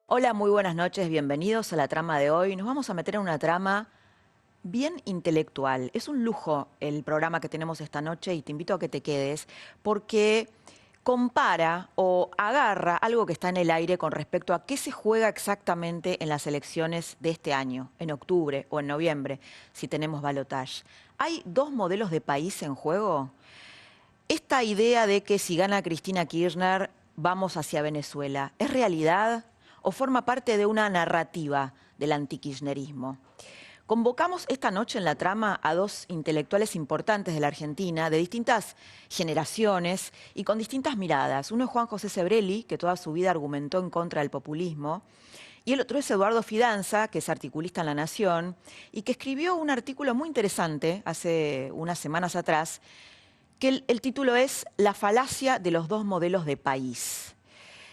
Hola, muy buenas noches, bienvenidos a la trama de hoy. Nos vamos a meter en una trama bien intelectual. Es un lujo el programa que tenemos esta noche y te invito a que te quedes porque compara o agarra algo que está en el aire con respecto a qué se juega exactamente en las elecciones de este año, en octubre o en noviembre, si tenemos balotaje. Hay dos modelos de país en juego. Esta idea de que si gana Cristina Kirchner vamos hacia Venezuela, ¿es realidad o forma parte de una narrativa del antikirchnerismo? Convocamos esta noche en la trama a dos intelectuales importantes de la Argentina, de distintas generaciones y con distintas miradas. Uno es Juan José Sebrelli, que toda su vida argumentó en contra del populismo, y el otro es Eduardo Fidanza, que es articulista en La Nación, y que escribió un artículo muy interesante hace unas semanas atrás, que el título es La falacia de los dos modelos de país.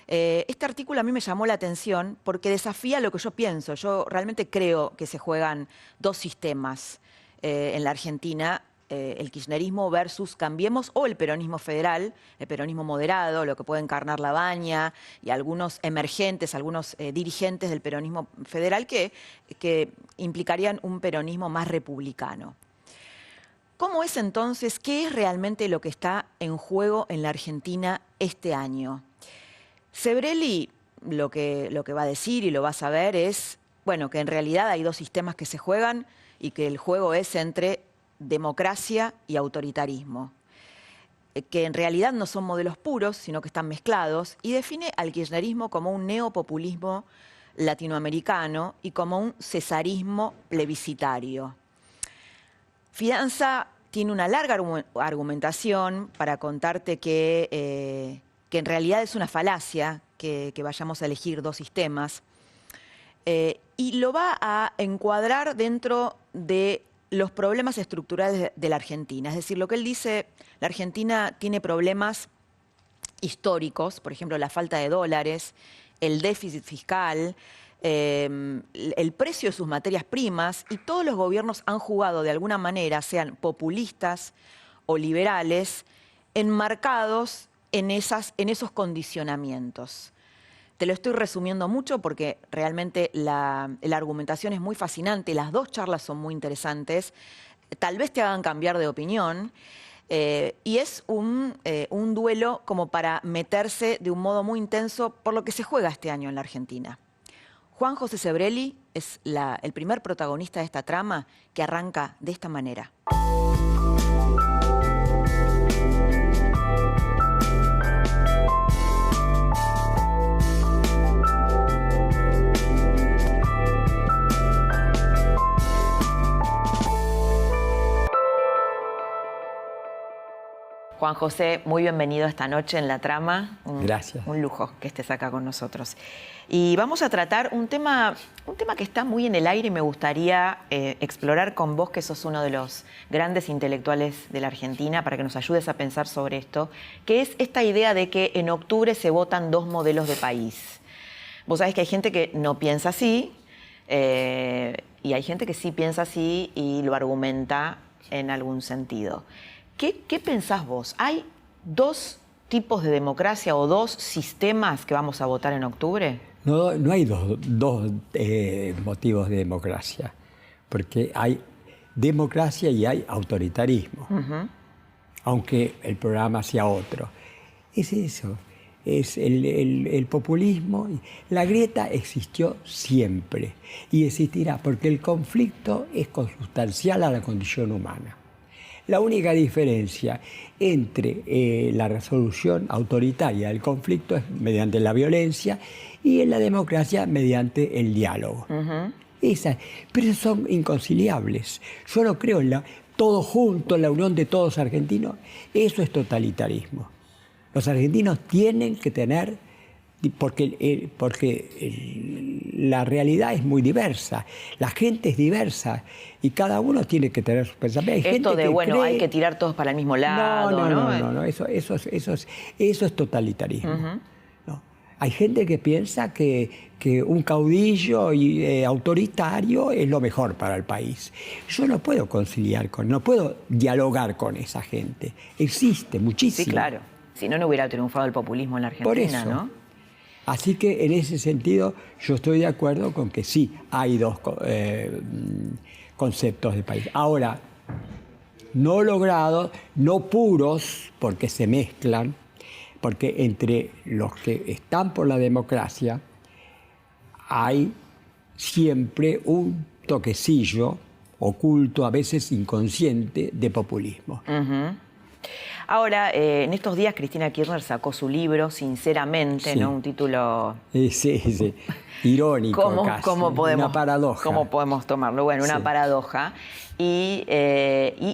Este artículo a mí me llamó la atención porque desafía lo que yo pienso. Yo realmente creo que se juegan dos sistemas en la Argentina, el kirchnerismo versus Cambiemos o el peronismo federal, el peronismo moderado, lo que puede encarnar Labaña y algunos emergentes, algunos dirigentes del peronismo federal que implicarían un peronismo más republicano. ¿Cómo es entonces, qué es realmente lo que está en juego en la Argentina este año? Sebrelli lo que va a decir y lo va a saber es, bueno, que en realidad hay dos sistemas que se juegan y que el juego es entre democracia y autoritarismo. Que en realidad no son modelos puros, sino que están mezclados, y define al kirchnerismo como un neopopulismo latinoamericano y como un cesarismo plebiscitario. Fidanza tiene una larga argumentación para contarte que en realidad es una falacia que vayamos a elegir dos sistemas, y lo va a encuadrar dentro de los problemas estructurales de la Argentina. Es decir, lo que él dice, la Argentina tiene problemas históricos, por ejemplo, la falta de dólares, el déficit fiscal, el precio de sus materias primas, y todos los gobiernos han jugado de alguna manera, sean populistas o liberales, enmarcados en esos condicionamientos. Te lo estoy resumiendo mucho porque realmente la argumentación es muy fascinante, las dos charlas son muy interesantes, tal vez te hagan cambiar de opinión, y es un duelo como para meterse de un modo muy intenso por lo que se juega este año en la Argentina. Juan José Sebrelli es el primer protagonista de esta trama que arranca de esta manera. Juan José, muy bienvenido esta noche en la trama. Gracias. Un lujo que estés acá con nosotros. Y vamos a tratar un tema que está muy en el aire y me gustaría explorar con vos, que sos uno de los grandes intelectuales de la Argentina, para que nos ayudes a pensar sobre esto, que es esta idea de que en octubre se votan dos modelos de país. Vos sabés que hay gente que no piensa así, y hay gente que sí piensa así y lo argumenta en algún sentido. ¿Qué pensás vos? ¿Hay dos tipos de democracia o dos sistemas que vamos a votar en octubre? No hay dos motivos de democracia, porque hay democracia y hay autoritarismo, aunque el programa sea otro. Es eso, es el populismo. La grieta existió siempre y existirá porque el conflicto es consustancial a la condición humana. La única diferencia entre la resolución autoritaria del conflicto es mediante la violencia y en la democracia mediante el diálogo. Pero son inconciliables. Yo no creo en todo junto, en la unión de todos argentinos. Eso es totalitarismo. Los argentinos tienen que tener, porque la realidad es muy diversa, la gente es diversa y cada uno tiene que tener sus pensamientos. Esto de, bueno, hay que tirar todos para el mismo lado, No, eso es totalitarismo. ¿No? Hay gente que piensa que un caudillo autoritario es lo mejor para el país. Yo no puedo no puedo dialogar con esa gente. Existe muchísimo. Sí, claro. Si no, no hubiera triunfado el populismo en la Argentina, Por eso, ¿no? Así que en ese sentido yo estoy de acuerdo con que sí hay dos conceptos de país. Ahora, no logrados, no puros, porque se mezclan, porque entre los que están por la democracia hay siempre un toquecillo oculto, a veces inconsciente, de populismo. Uh-huh. Ahora, en estos días Cristina Kirchner sacó su libro, Sinceramente, sí. ¿no? Un título... Sí. Irónico casi. ¿Cómo podemos, una paradoja. ¿Cómo podemos tomarlo? Bueno, una sí. paradoja. Y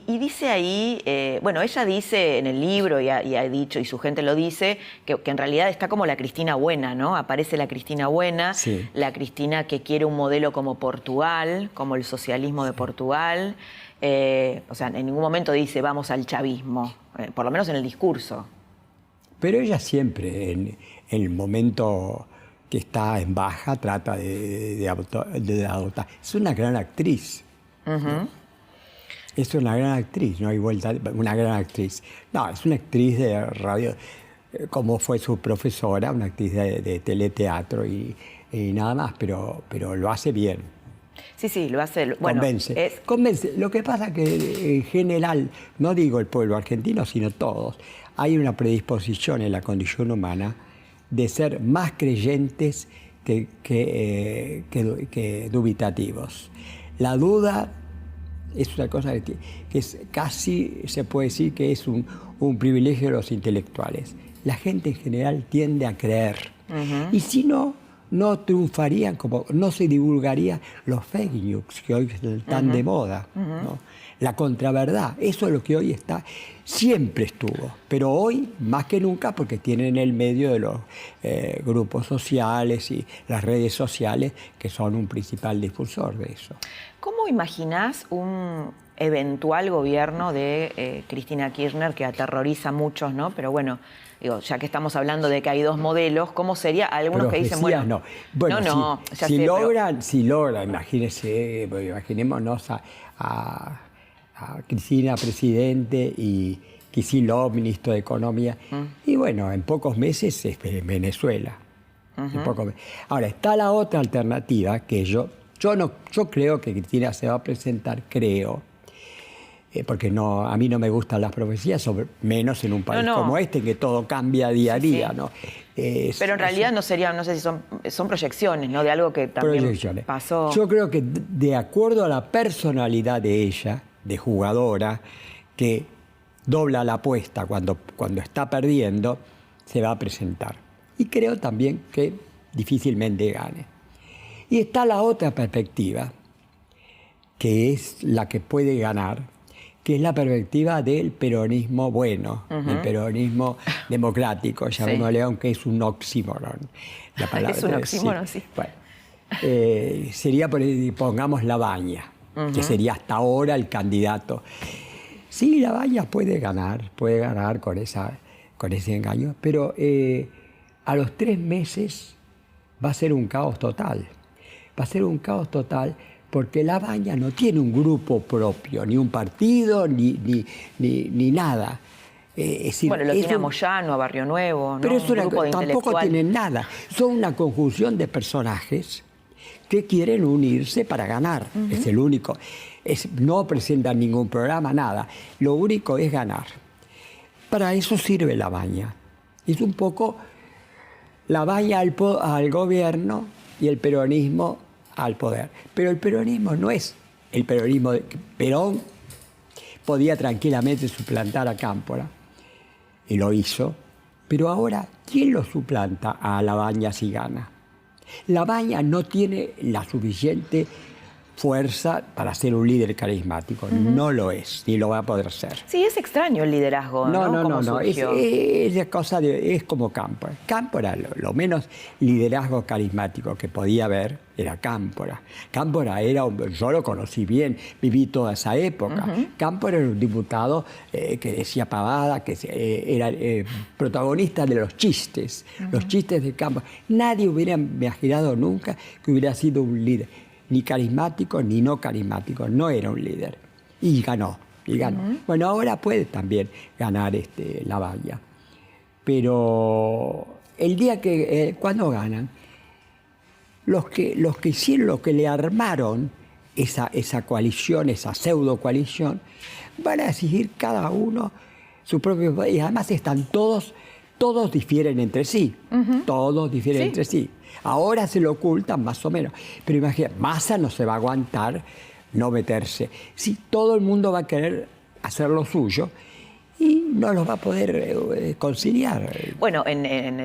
dice ahí, bueno, ella dice en el libro y ha dicho, y su gente lo dice, que en realidad está como la Cristina buena, ¿no? Aparece la Cristina buena, sí. la Cristina que quiere un modelo como Portugal, como el socialismo de Portugal. O sea, en ningún momento dice vamos al chavismo, por lo menos en el discurso. Pero ella siempre, en el momento que está en baja, trata de adoptar. Es una gran actriz. Uh-huh. ¿No? Es una gran actriz, no hay vuelta, una gran actriz. No, es una actriz de radio, como fue su profesora, una actriz de teleteatro y nada más, pero lo hace bien. Sí, lo hace. Bueno, convence. Convence. Lo que pasa es que en general, no digo el pueblo argentino, sino todos, hay una predisposición en la condición humana de ser más creyentes que dubitativos. La duda es una cosa que es casi, se puede decir que es un privilegio de los intelectuales. La gente en general tiende a creer. Uh-huh. Y si no triunfarían, como no se divulgarían los fake news que hoy están uh-huh. de moda, uh-huh. ¿no? La contraverdad, eso es lo que hoy está, siempre estuvo, pero hoy más que nunca porque tienen el medio de los grupos sociales y las redes sociales que son un principal difusor de eso. ¿Cómo imaginás un eventual gobierno de Cristina Kirchner que aterroriza a muchos, ¿no? Pero bueno, digo, ya que estamos hablando de que hay dos modelos, ¿cómo sería? Algunos que dicen, bueno, si logran, imagínense, imaginémonos a Cristina presidente y Kicillof ministro de Economía, y bueno, en pocos meses es Venezuela. Uh-huh. Ahora, está la otra alternativa que yo creo que Cristina se va a presentar, porque a mí no me gustan las profecías, menos en un país como este, que todo cambia día a día. Sí. ¿No? Pero en realidad no sé si son proyecciones, ¿no? De algo que también pasó. Yo creo que de acuerdo a la personalidad de ella, de jugadora, que dobla la apuesta cuando está perdiendo, se va a presentar. Y creo también que difícilmente gane. Y está la otra perspectiva, que es la que puede ganar, que es la perspectiva del peronismo bueno, uh-huh. el peronismo democrático, llamémosle, aunque es un oxímoron. La palabra, es un oxímoron, sí. Bueno, sería, pongamos, Labaña, uh-huh. que sería hasta ahora el candidato. Sí, Labaña puede ganar con ese engaño, pero a los 3 meses va a ser un caos total. Va a ser un caos total porque Labaña no tiene un grupo propio, ni un partido, ni nada. Bueno, lo tiene a Moyano, a Barrio Nuevo, ¿no? Pero tampoco tienen nada. Son una conjunción de personajes que quieren unirse para ganar. Uh-huh. Es el único. No presentan ningún programa, nada. Lo único es ganar. Para eso sirve Labaña. Es un poco Labaña al gobierno y el peronismo al poder. Pero el peronismo no es el peronismo de Perón. Podía tranquilamente suplantar a Cámpora, y lo hizo. Pero ahora, ¿quién lo suplanta a Labaña si gana? Labaña no tiene la suficiente fuerza para ser un líder carismático. Uh-huh. No lo es, ni lo va a poder ser. Sí, es extraño el liderazgo, ¿no? No. Es como Cámpora. Cámpora, lo menos liderazgo carismático que podía haber era Cámpora. Cámpora yo lo conocí bien, viví toda esa época. Uh-huh. Cámpora era un diputado que decía pavada, que era protagonista de los chistes, uh-huh. los chistes de Cámpora. Nadie hubiera imaginado nunca que hubiera sido un líder. Ni carismático, ni no carismático. No era un líder. Y ganó. Uh-huh. Bueno, ahora puede también ganar Labaña. Pero el día que, cuando ganan, los que hicieron, los que le armaron esa coalición, esa pseudo coalición, van a exigir cada uno su propio país. Y además están todos difieren entre sí. Todos difieren entre sí. Ahora se lo ocultan más o menos. Pero imagínate, Massa no se va a aguantar no meterse. Sí, todo el mundo va a querer hacer lo suyo y no los va a poder conciliar. Bueno,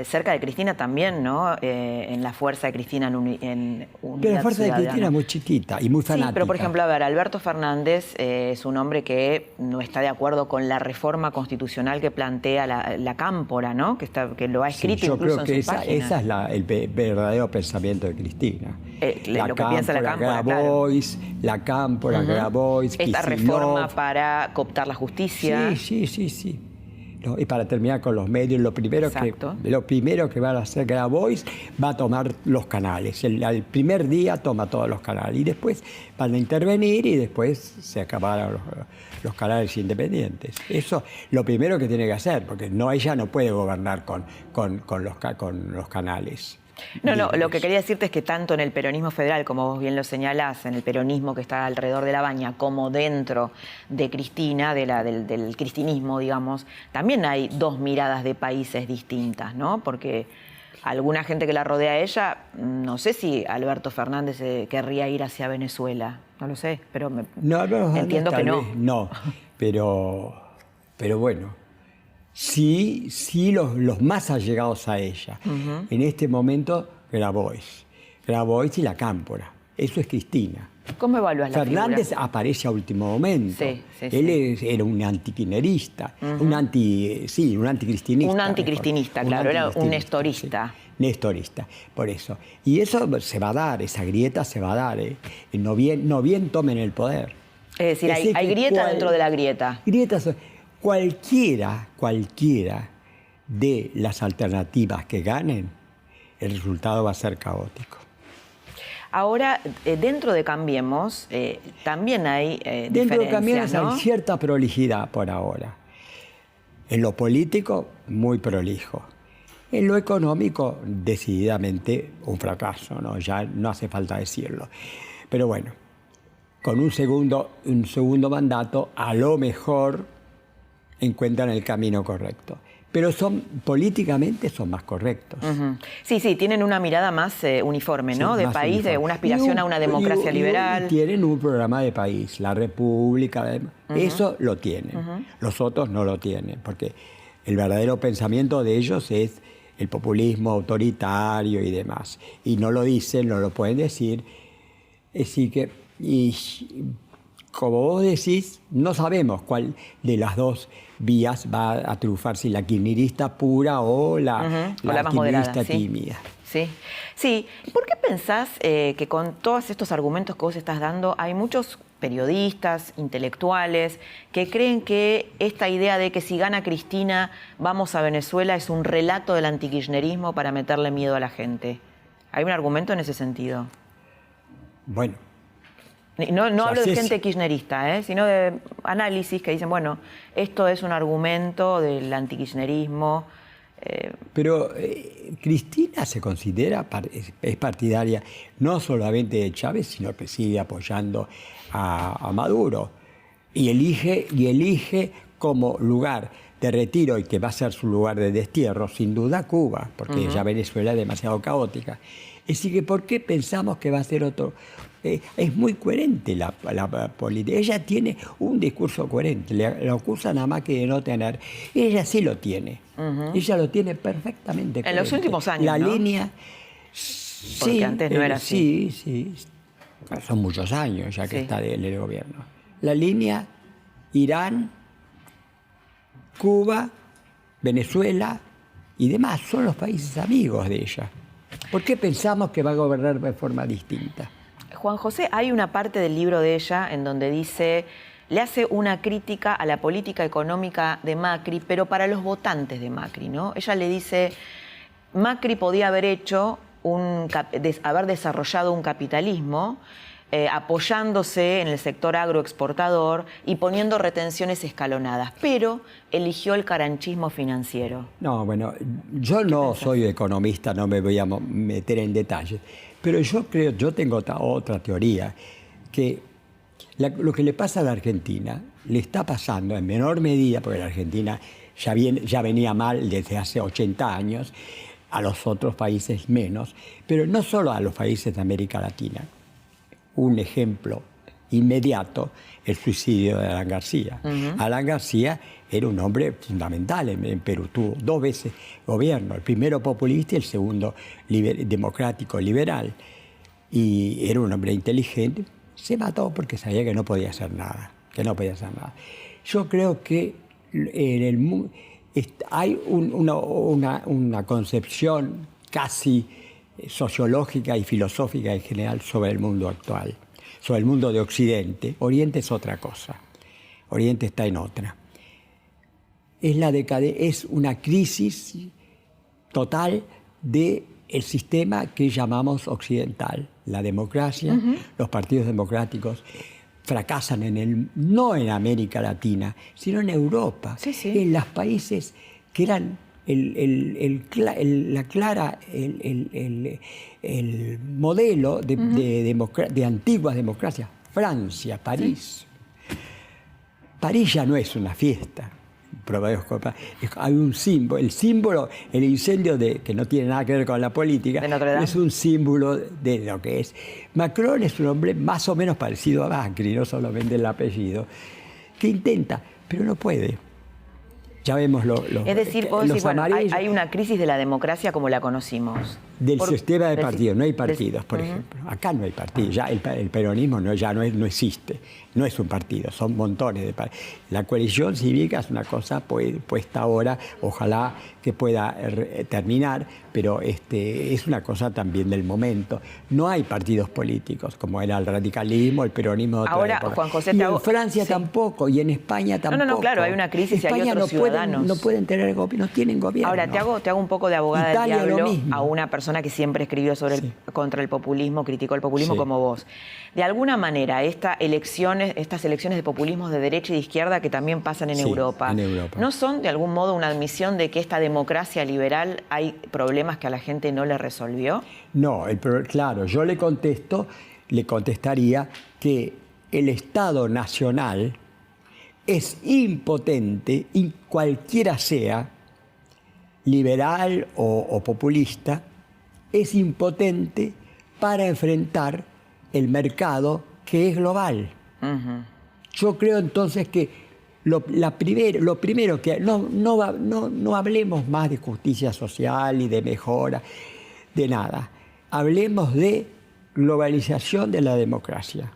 cerca de Cristina también, ¿no? En la fuerza de Cristina en Unidad Pero la fuerza Ciudadana. de Cristina es muy chiquita y muy fanática. Sí, pero por ejemplo, a ver, Alberto Fernández es un hombre que no está de acuerdo con la reforma constitucional que plantea la Cámpora, ¿no? Que lo ha escrito incluso en sus páginas. Esa es el verdadero pensamiento de Cristina. Lo que piensa la Cámpora, Grabois, la Cámpora, Grabois, esta reforma para cooptar la justicia. Sí. No, y para terminar con los medios, lo primero que va a hacer Grabois va a tomar los canales. El primer día toma todos los canales y después van a intervenir y después se acabaron los canales independientes. Eso lo primero que tiene que hacer, porque ella no puede gobernar con los canales. No, lo que quería decirte es que tanto en el peronismo federal, como vos bien lo señalás, en el peronismo que está alrededor de la Baña, como dentro de Cristina, del cristinismo, digamos, también hay dos miradas de países distintas, ¿no? Porque alguna gente que la rodea a ella, no sé si Alberto Fernández querría ir hacia Venezuela, no lo sé, pero entiendo que no. No, pero bueno. Sí, los más allegados a ella. En este momento, Grabois y la Cámpora. Eso es Cristina. ¿Cómo evalúas la Fernández figura? Aparece a último momento. Sí. Era un antikirchnerista, un anticristinista. Un anticristinista, claro, era un nestorista. Sí. Nestorista, por eso. Y eso se va a dar, esa grieta se va a dar. No bien tomen el poder. Es decir, hay grieta dentro de la grieta. Grietas. Cualquiera de las alternativas que ganen, el resultado va a ser caótico. Ahora, dentro de Cambiemos, también hay dentro de Cambiemos, ¿no? Hay cierta prolijidad por ahora. En lo político, muy prolijo. En lo económico, decididamente un fracaso, ¿no? Ya no hace falta decirlo. Pero bueno, con un segundo mandato, a lo mejor encuentran el camino correcto. Pero políticamente son más correctos. Sí, tienen una mirada más uniforme, ¿no? De país, uniforme. De una aspiración a una democracia liberal. Y tienen un programa de país, la República, eso lo tienen. Los otros no lo tienen, porque el verdadero pensamiento de ellos es el populismo autoritario y demás. Y no lo dicen, no lo pueden decir. Así que, como vos decís, no sabemos cuál de las dos vías va a triunfar, si la kirchnerista pura o la más moderada, tímida. Sí. ¿Por qué pensás que con todos estos argumentos que vos estás dando hay muchos periodistas, intelectuales, que creen que esta idea de que si gana Cristina vamos a Venezuela es un relato del antikirchnerismo para meterle miedo a la gente? ¿Hay un argumento en ese sentido? Bueno. No hablo de gente kirchnerista, sino de análisis que dicen, bueno, esto es un argumento del antikirchnerismo. Pero Cristina se considera, es partidaria no solamente de Chávez, sino que sigue apoyando a Maduro. Y elige como lugar de retiro, y que va a ser su lugar de destierro, sin duda Cuba, porque ya Venezuela es demasiado caótica. Así que, ¿por qué pensamos que va a ser otro? Es muy coherente la política. Ella tiene un discurso coherente. Le acusan a Macri de no tener. Ella sí lo tiene. Ella lo tiene perfectamente coherente. En los últimos años, la ¿no? Línea... Porque antes no era así. Sí. Son muchos años ya que está en el gobierno. La línea Irán, Cuba, Venezuela y demás son los países amigos de ella. ¿Por qué pensamos que va a gobernar de forma distinta? Juan José, hay una parte del libro de ella en donde le hace una crítica a la política económica de Macri, pero para los votantes de Macri, ¿no? Ella le dice, Macri podía haber haber desarrollado un capitalismo apoyándose en el sector agroexportador y poniendo retenciones escalonadas, pero eligió el caranchismo financiero. No, bueno, yo no soy economista, no me voy a meter en detalles, pero yo tengo otra teoría, que lo que le pasa a la Argentina le está pasando en menor medida, porque la Argentina ya venía mal desde hace 80 años, a los otros países menos, pero no solo a los países de América Latina. Un ejemplo inmediato, el suicidio de Alan García. Alan García era un hombre fundamental en Perú, tuvo 2 veces gobierno, el primero populista y el segundo democrático liberal, y era un hombre inteligente. Se mató porque sabía que no podía hacer nada, Yo creo que en el mundo hay una concepción casi sociológica y filosófica en general sobre el mundo actual, sobre el mundo de Occidente. Oriente es otra cosa, Oriente está en otra. Es una crisis total del sistema que llamamos occidental. La democracia, los partidos democráticos fracasan no en América Latina, sino en Europa, en los países que eran el modelo de antiguas democracias. Francia, París. París ya no es una fiesta. Hay un símbolo, el incendio que no tiene nada que ver con la política, de Notre Dame. Es un símbolo de lo que es. Macron es un hombre más o menos parecido a Macri, no solamente el apellido, que intenta, pero no puede. Ya vemos es decir, bueno, hay una crisis de la democracia como la conocimos. Del sistema de partidos, no hay partidos, por ejemplo. Acá no hay partidos, ya el peronismo no existe, no es un partido, son montones de partidos. La coalición cívica es una cosa puesta ahora, ojalá que pueda terminar, pero es una cosa también del momento. No hay partidos políticos, como era el radicalismo, el peronismo de otra ahora, época. Juan José, y en Francia tampoco, y en España tampoco. No, claro, hay una crisis y hay otros ciudadanos. No pueden tener no tienen gobierno. Ahora, te hago un poco de abogada Italia, del diablo lo mismo. a una persona que siempre escribió contra el populismo, criticó el populismo como vos. De alguna manera, estas elecciones de populismos de derecha y de izquierda que también pasan en Europa, ¿no son de algún modo una admisión de que esta democracia liberal hay problemas que a la gente no le resolvió? No, claro, yo le contestaría que el Estado nacional es impotente, y cualquiera sea, liberal o populista, es impotente para enfrentar el mercado que es global. Yo creo entonces que lo primero que no hablemos más de justicia social y de mejora, de nada. Hablemos de globalización de la democracia.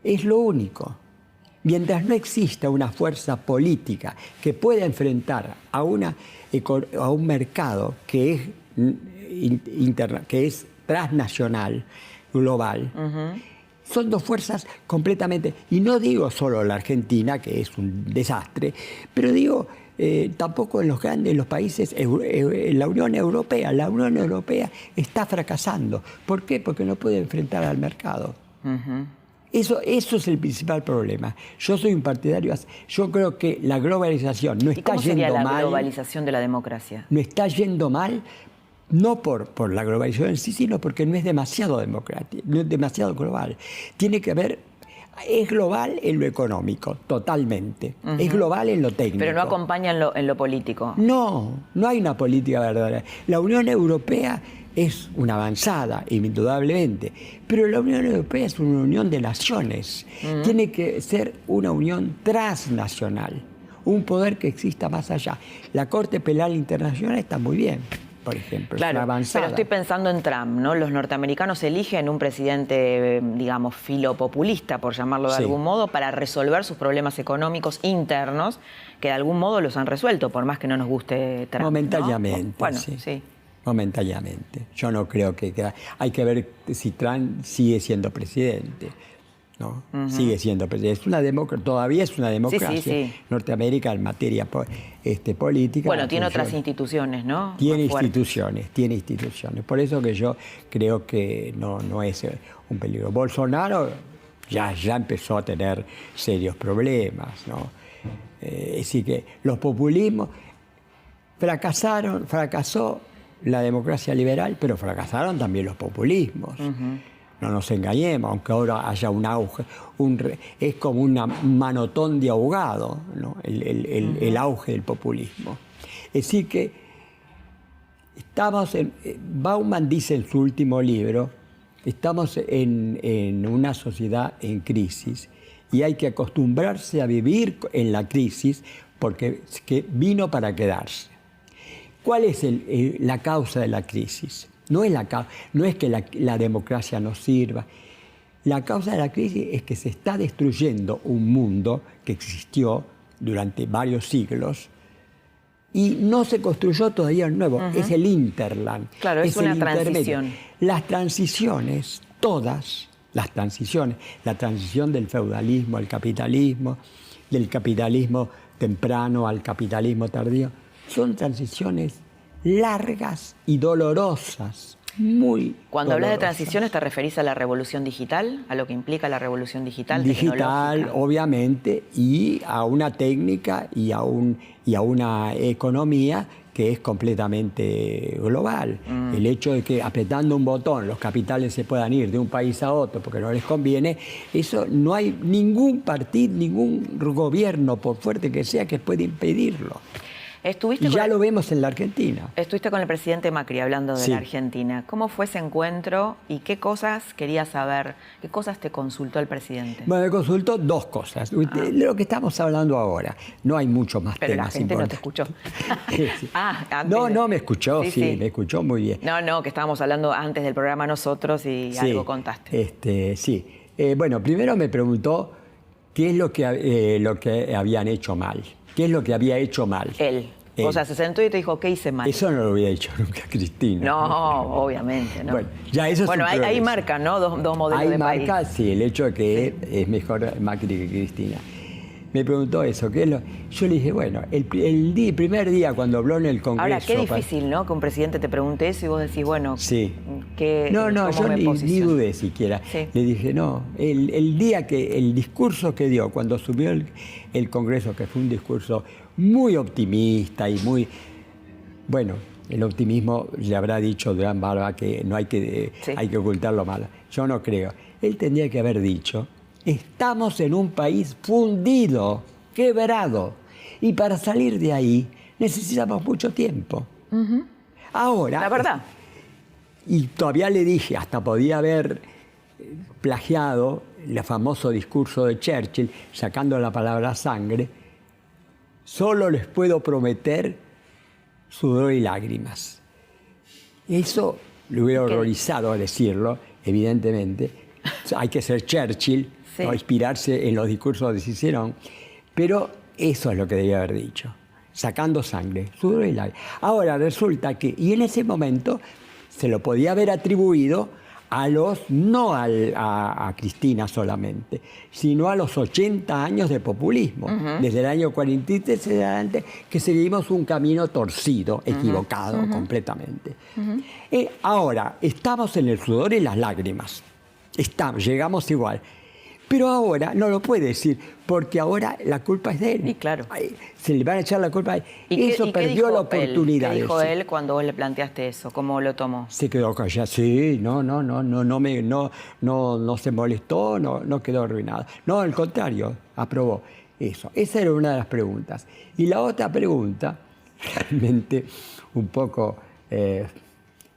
Es lo único. Mientras no exista una fuerza política que pueda enfrentar a un mercado que es transnacional, global, son 2 fuerzas completamente, y no digo solo la Argentina, que es un desastre, pero digo tampoco en los países, en la Unión Europea. La Unión Europea está fracasando. ¿Por qué? Porque no puede enfrentar al mercado. Eso es el principal problema. Yo soy un partidario. Yo creo que la globalización no está yendo mal. ¿Y cómo sería la globalización de la democracia? No está yendo mal, no por la globalización en sí, sino porque no es demasiado democrático, no es demasiado global. Tiene que ver. Es global en lo económico, totalmente. Es global en lo técnico. Pero no acompaña en lo político. No hay una política verdadera. La Unión Europea es una avanzada, indudablemente, pero la Unión Europea es una unión de naciones. Tiene que ser una unión transnacional, un poder que exista más allá. La Corte Penal Internacional está muy bien, por ejemplo, claro, es una avanzada. Pero estoy pensando en Trump, ¿no? Los norteamericanos eligen un presidente, digamos, filopopulista, por llamarlo de algún modo, para resolver sus problemas económicos internos, que de algún modo los han resuelto, por más que no nos guste Trump. Momentáneamente, ¿no? Bueno, sí. Momentáneamente. Yo no creo que... Hay que ver si Trump sigue siendo presidente. ¿no? Sigue siendo presidente. Todavía es una democracia. Sí. Norteamérica en materia política. Bueno, tiene otras instituciones, ¿no? Tiene instituciones. Por eso que yo creo que no es un peligro. Bolsonaro ya empezó a tener serios problemas, ¿no? Es decir, que los populismos fracasó la democracia liberal, pero fracasaron también los populismos. No nos engañemos, aunque ahora haya un auge, es como un manotón de ahogado, ¿no? El auge del populismo. Es decir que Bauman dice en su último libro, estamos en una sociedad en crisis y hay que acostumbrarse a vivir en la crisis porque vino para quedarse. ¿Cuál es la causa de la crisis? No es que la democracia no sirva. La causa de la crisis es que se está destruyendo un mundo que existió durante varios siglos y no se construyó todavía el nuevo. Es el hinterland. Claro, es una transición. Las transiciones, todas las transiciones, la transición del feudalismo al capitalismo, del capitalismo temprano al capitalismo tardío, son transiciones largas y dolorosas, muy Cuando dolorosas. hablas de transiciones, ¿te referís a la revolución digital? ¿A lo que implica la revolución digital? Digital, obviamente, y a una técnica y a una economía que es completamente global. El hecho de que apretando un botón los capitales se puedan ir de un país a otro porque no les conviene, eso no hay ningún partido, ningún gobierno, por fuerte que sea, que pueda impedirlo. Ya lo vemos en la Argentina. Estuviste con el presidente Macri hablando de la Argentina. ¿Cómo fue ese encuentro y qué cosas querías saber? ¿Qué cosas te consultó el presidente? Bueno, me consultó dos cosas. De lo que estamos hablando ahora. No hay muchos más Pero temas la gente importantes. No te escuchó. No, me escuchó, sí, me escuchó muy bien. No, que estábamos hablando antes del programa nosotros y algo contaste. Bueno, primero me preguntó qué es lo que habían hecho mal. ¿Qué es lo que había hecho mal? Él. O sea, se sentó y te dijo, ¿qué hice mal? Eso no lo hubiera dicho nunca Cristina. No, obviamente, ¿no? Bueno, ya eso es un progreso. Ahí marcan, ¿no? Dos modelos de país. Ahí marca, sí, el hecho de que es mejor Macri que Cristina. Me preguntó eso, yo le dije, bueno, el primer día cuando habló en el Congreso... Ahora, qué difícil, ¿no? Que un presidente te pregunte eso y vos decís, bueno, No, yo ni dudé siquiera. Sí. Le dije, no, el discurso que dio cuando subió el Congreso, que fue un discurso muy optimista y muy... Bueno, el optimismo le habrá dicho Durán Barba que no hay que ocultar lo malo. Yo no creo. Él tendría que haber dicho... Estamos en un país fundido, quebrado, y para salir de ahí necesitamos mucho tiempo. Ahora... La verdad. Y todavía le dije, hasta podía haber plagiado el famoso discurso de Churchill, sacando la palabra sangre, solo les puedo prometer sudor y lágrimas. Eso le hubiera horrorizado a decirlo, evidentemente. Hay que ser Churchill, o inspirarse en los discursos de Cicerón, pero eso es lo que debía haber dicho, sacando sangre, sudor y lágrimas. Ahora resulta que, y en ese momento se lo podía haber atribuido no a Cristina solamente, sino a los 80 años de populismo, desde el año 43 en adelante, que seguimos un camino torcido, equivocado completamente. Ahora, estamos en el sudor y las lágrimas. Llegamos igual. Pero ahora no lo puede decir, porque ahora la culpa es de él. Y claro. Se le van a echar la culpa a él. Eso perdió la oportunidad. ¿Qué dijo él cuando vos le planteaste eso? ¿Cómo lo tomó? Se quedó callado. Sí, no se molestó, no quedó arruinado. No, al contrario, aprobó eso. Esa era una de las preguntas. Y la otra pregunta, realmente un poco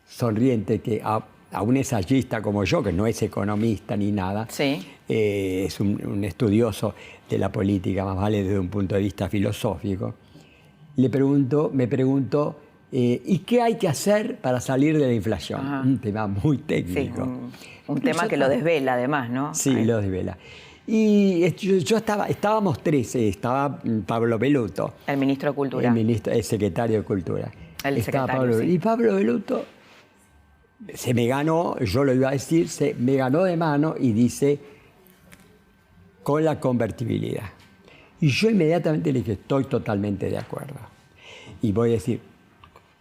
sonriente, que a un ensayista como yo, que no es economista ni nada, es un estudioso de la política, más vale desde un punto de vista filosófico, me preguntó, ¿y qué hay que hacer para salir de la inflación? Un tema muy técnico. Sí, un tema que lo desvela además, ¿no? Sí, lo desvela. Y estábamos tres, estaba Pablo Belluto. El ministro de Cultura. El secretario de Cultura. Y Pablo Belluto se me ganó, yo lo iba a decir, se me ganó de mano y dice, con la convertibilidad. Y yo inmediatamente le dije, estoy totalmente de acuerdo. Y voy a decir,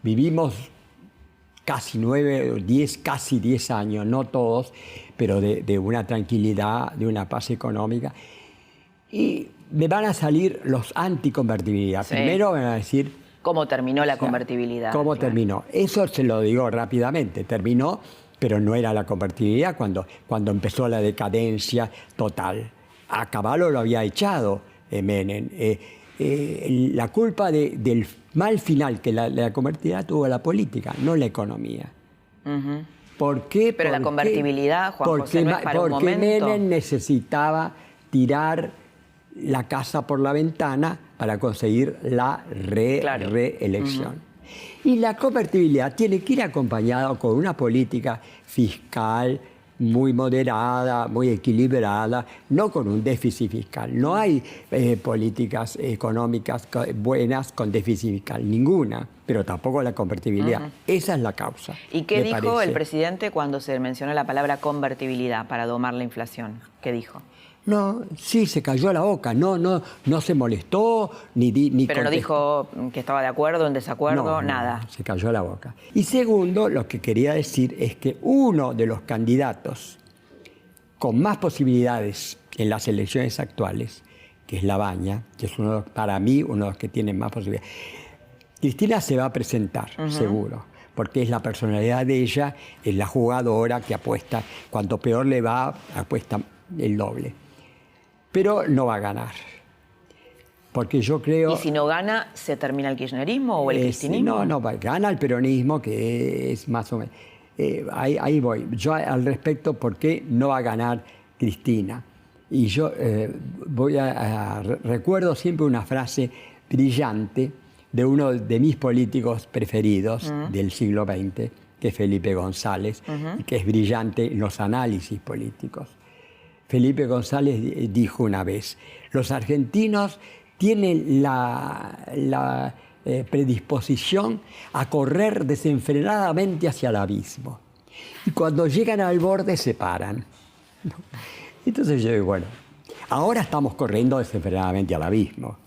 vivimos casi 9, 10, casi 10 años, no todos, pero de una tranquilidad, de una paz económica. Y me van a salir los anticonvertibilidad. Sí. Primero van a decir... ¿Cómo terminó la convertibilidad? ¿Cómo Claro. terminó? Eso se lo digo rápidamente. Terminó, pero no era la convertibilidad cuando empezó la decadencia total. A Cavallo lo había echado Menem. La culpa del mal final que la convertibilidad tuvo la política, no la economía. ¿Por qué? Pero la convertibilidad, Juan José, no es para un porque momento. Menem necesitaba tirar la casa por la ventana para conseguir la reelección. Y la convertibilidad tiene que ir acompañada con una política fiscal muy moderada, muy equilibrada, no con un déficit fiscal. No hay políticas económicas buenas con déficit fiscal, ninguna, pero tampoco la convertibilidad. Esa es la causa. ¿Y qué dijo parece. el presidente cuando se mencionó la palabra convertibilidad para domar la inflación? ¿Qué dijo? No, sí, se cayó la boca, no se molestó, ni pero no dijo que estaba de acuerdo, en desacuerdo, nada. No, se cayó la boca. Y segundo, lo que quería decir es que uno de los candidatos con más posibilidades en las elecciones actuales, que es Labaña, que es para mí uno de los que tiene más posibilidades. Cristina se va a presentar, seguro, porque es la personalidad de ella, es la jugadora que apuesta, cuanto peor le va, apuesta el doble. Pero no va a ganar. Porque yo creo... ¿Y si no gana, se termina el kirchnerismo o el cristinismo? No, gana el peronismo, que es más o menos... ahí voy. Yo al respecto, ¿por qué no va a ganar Cristina? Y yo recuerdo siempre una frase brillante de uno de mis políticos preferidos del siglo XX, que es Felipe González, y que es brillante en los análisis políticos. Felipe González dijo una vez, los argentinos tienen la predisposición a correr desenfrenadamente hacia el abismo. Y cuando llegan al borde se paran. Entonces yo digo, bueno, ahora estamos corriendo desenfrenadamente al abismo,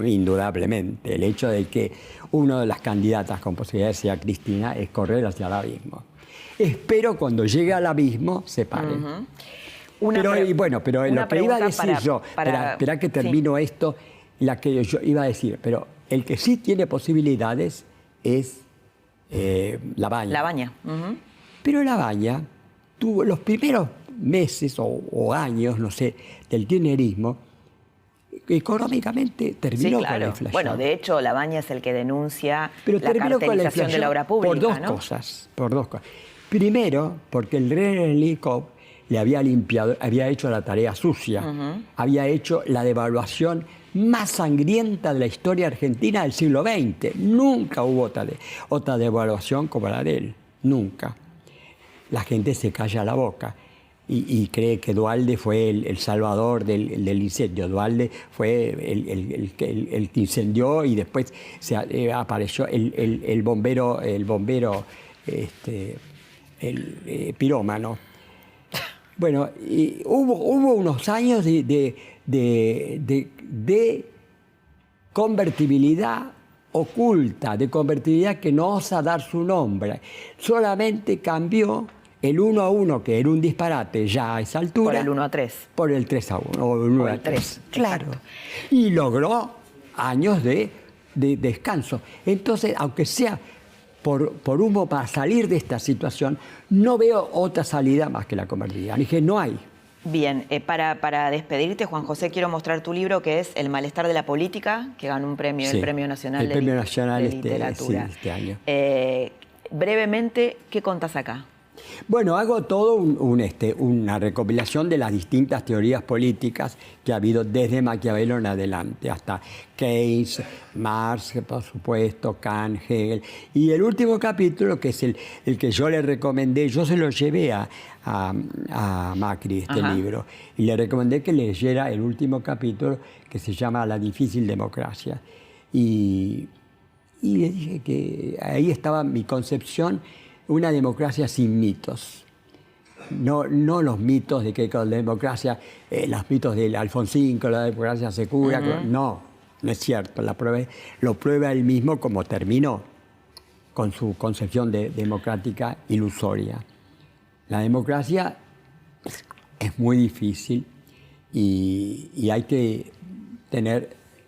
indudablemente. El hecho de que una de las candidatas con posibilidades sea Cristina es correr hacia el abismo. Espero cuando llegue al abismo se paren. Pero lo que iba a decir espera que termino esto, la que yo iba a decir, pero el que sí tiene posibilidades es Labaña. Labaña. Pero Labaña tuvo los primeros meses o años, no sé, del kirchnerismo, económicamente terminó con la inflación. Bueno, de hecho, Labaña es el que denuncia pero la cartelización de la obra pública, por dos cosas. Primero, porque el René le había hecho la tarea sucia, había hecho la devaluación más sangrienta de la historia argentina del siglo XX. Nunca hubo otra devaluación como la de él, nunca. La gente se calla la boca y cree que Duhalde fue el salvador del incendio. Duhalde fue el que incendió y después apareció el bombero pirómano. Bueno, y hubo unos años de convertibilidad oculta, de convertibilidad que no osa dar su nombre. Solamente cambió el 1-1, que era un disparate ya a esa altura. Por el 1-3. Por el 3-1, o el 1-3. Claro. Exacto. Y logró años de descanso. Entonces, aunque sea por humo para salir de esta situación, no veo otra salida más que la convertibilidad. Dije, no hay. Bien, para despedirte, Juan José, quiero mostrar tu libro que es El malestar de la política, que ganó un premio, Sí, el Premio Nacional, el Premio Nacional de Literatura. este año. Brevemente, ¿qué contás acá? Bueno, hago todo una recopilación de las distintas teorías políticas que ha habido desde Maquiavelo en adelante, hasta Keynes, Marx, por supuesto, Kant, Hegel. Y el último capítulo, que es el que yo le recomendé, yo se lo llevé a Macri, este libro, y le recomendé que leyera el último capítulo, que se llama La difícil democracia. Y le dije que ahí estaba mi concepción, una democracia sin mitos. no los mitos de que con la democracia, los mitos del Alfonsín, que la democracia se cura. No es cierto. Lo prueba él mismo como terminó con su concepción democrática ilusoria. La democracia es muy difícil y hay que